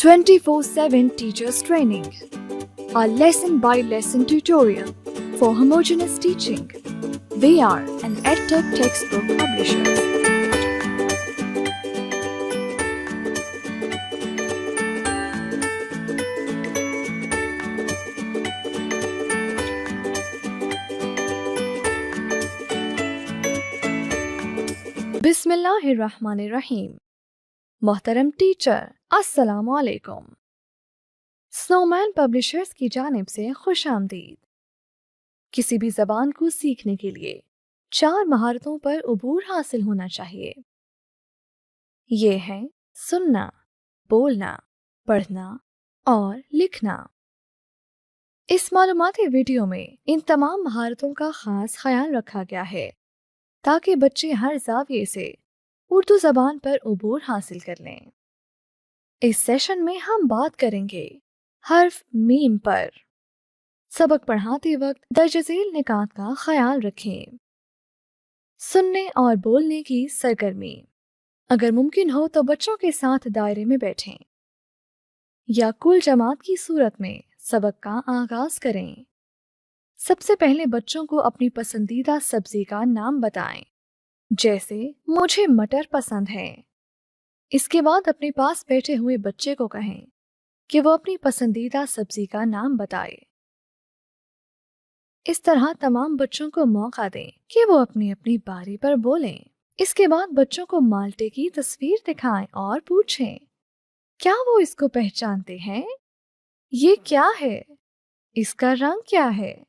24/7 teachers training. Our lesson by lesson tutorial for homogeneous teaching. We are an EdTech textbook publisher. बिस्मिल्लाहिर्रहमानिर्रहीम। मोहतरम teacher, अस्सलामु अलैकुम। Snowman publishers की जानिब से खुश आमदीद। किसी भी ज़बान को सीखने के लिए 4 महारतों पर उबूर हासिल होना चाहिए। ये हैं सुनना, बोलना, पढ़ना और लिखना। इस मालूमाती वीडियो में इन तमाम महारतों का खास ख्याल रखा गया है ताकि बच्चे हर ज़ाविये से उर्दू ज़बान पर उबूर हासिल कर लें। इस सेशन में हम बात करेंगे हर्फ मीम पर। सबक पढ़ाते वक्त दर्ज झेल निकात का ख्याल रखें। सुनने और बोलने की सरगर्मी। अगर मुमकिन हो तो बच्चों के साथ दायरे में बैठें या कुल जमात की सूरत में सबक का आगाज करें। सबसे पहले बच्चों को अपनी पसंदीदा सब्जी का नाम बताएं, जैसे मुझे मटर पसंद है। इसके बाद अपने पास बैठे हुए बच्चे को कहें कि वो अपनी पसंदीदा सब्जी का नाम बताए। इस तरह तमाम बच्चों को मौका दें कि वो अपनी अपनी बारी पर बोलें। इसके बाद बच्चों को माल्टे की तस्वीर दिखाएं और पूछें, क्या वो इसको पहचानते हैं? ये क्या है? इसका रंग क्या है?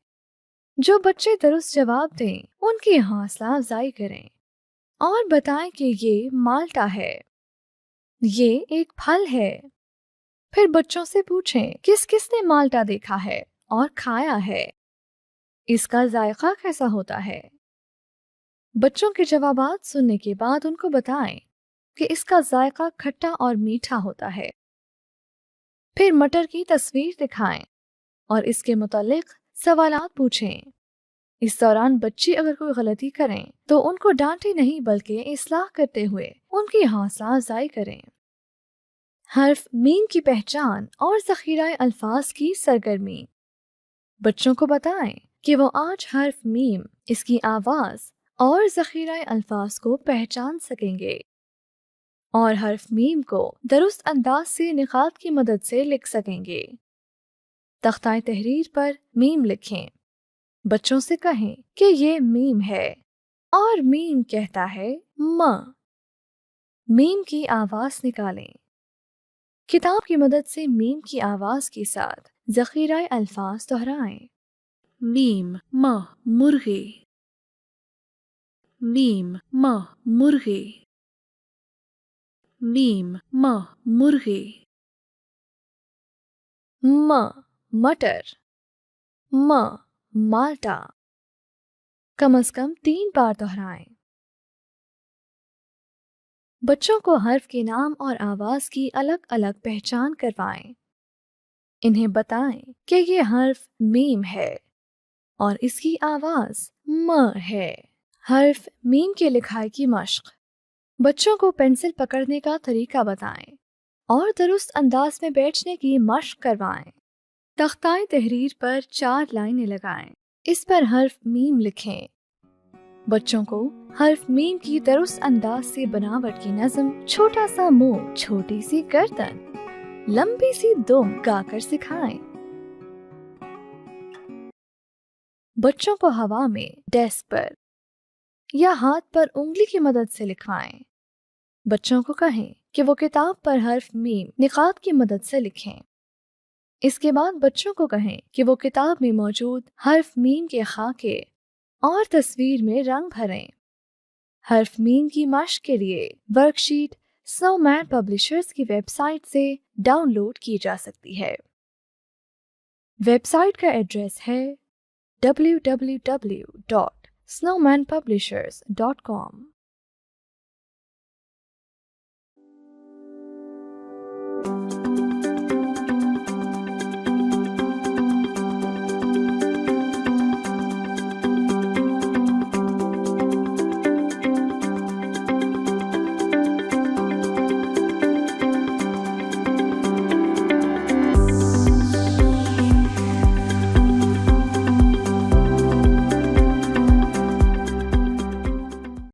जो बच्चे दुरुस्त जवाब दें, उनकी हौसला अफजाई करें और बताएं कि ये माल्टा है, ये एक फल है। फिर बच्चों से पूछें किस किसने माल्टा देखा है और खाया है, इसका जायका कैसा होता है। बच्चों के जवाबात सुनने के बाद उनको बताएं कि इसका जायका खट्टा और मीठा होता है। फिर मटर की तस्वीर दिखाएं और इसके मुतालिक सवालात पूछें। इस दौरान बच्चे अगर कोई गलती करें तो उनको डांटे नहीं बल्कि इस्लाह करते हुए उनकी हौसला अफजाई करें। हर्फ मीम की पहचान और ज़ख़ीरा अल्फाज की सरगर्मी। बच्चों को बताएं कि वो आज हर्फ मीम, इसकी आवाज़ और ज़ख़ीरा अल्फाज को पहचान सकेंगे और हर्फ मीम को दुरुस्त अंदाज से निकात की मदद से लिख सकेंगे। तख्ताए तहरीर पर मीम लिखें। बच्चों से कहें कि ये मीम है और मीम कहता है म। मीम की आवाज़ निकालें। किताब की मदद से मीम की आवाज़ के साथ ज़ख़ीरा अल्फाज दोहराएं। मीम म मुर्गे, मीम म मुर्गे, मीम म मुर्गे। म मटर, म माल्टा। कम से कम 3 बार दोहराएं। बच्चों को हर्फ के नाम और आवाज़ की अलग अलग पहचान करवाएं। इन्हें बताएं कि ये हर्फ मीम है और इसकी आवाज़ म है। हर्फ मीम के लिखाई की मश्क। बच्चों को पेंसिल पकड़ने का तरीका बताएं और दुरुस्त अंदाज में बैठने की मश्क करवाएं। तख्ताए तहरीर पर 4 लाइनें लगाएं। इस पर हर्फ मीम लिखें। बच्चों को हर्फ मीम की दुरुस्त अंदाज से बनावट की नज़म, छोटा सा मुंह, छोटी सी गर्दन, लंबी सी दुम गाकर सिखाएं। बच्चों को हवा में, डेस्क पर या हाथ पर उंगली की मदद से लिखवाएं। बच्चों को कहें कि वो किताब पर हर्फ मीम निकात की मदद से लिखें। इसके बाद बच्चों को कहें कि वो किताब में मौजूद हर्फ मीम के खाके और तस्वीर में रंग भरें। हर्फ मीम की मश्क के लिए वर्कशीट स्नोमैन पब्लिशर्स की वेबसाइट से डाउनलोड की जा सकती है। वेबसाइट का एड्रेस है www.snowmanpublishers.com।